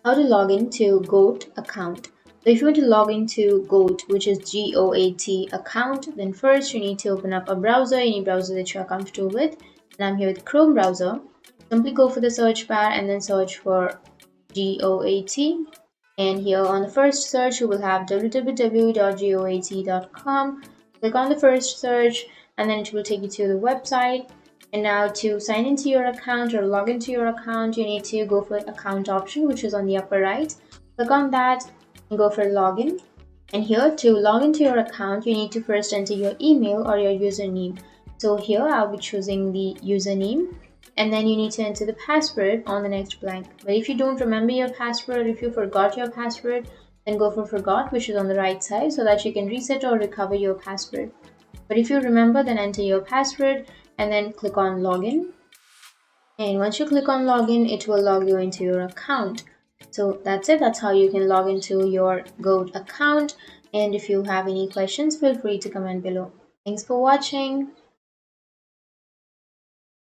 how to log into GOAT account. So if you want to log into GOAT, which is GOAT account, then first you need to open up a browser, any browser that you are comfortable with. And I'm here with Chrome browser. Simply go for the search bar and then search for GOAT. And here on the first search, you will have www.goat.com. Click on the first search and then it will take you to the website. And now to sign into your account or log into your account, you need to go for account option, which is on the upper right. Click on that and go for login. And here to log into your account, you need to first enter your email or your username. So here I'll be choosing the username, and then you need to enter the password on the next blank. But if you don't remember your password, if you forgot your password, then go for forgot, which is on the right side, so that you can reset or recover your password. But if you remember, then enter your password and then click on login. And once you click on login, it will log you into your account. So that's it. That's how you can log into your GOAT account. And if you have any questions, feel free to comment below. Thanks for watching.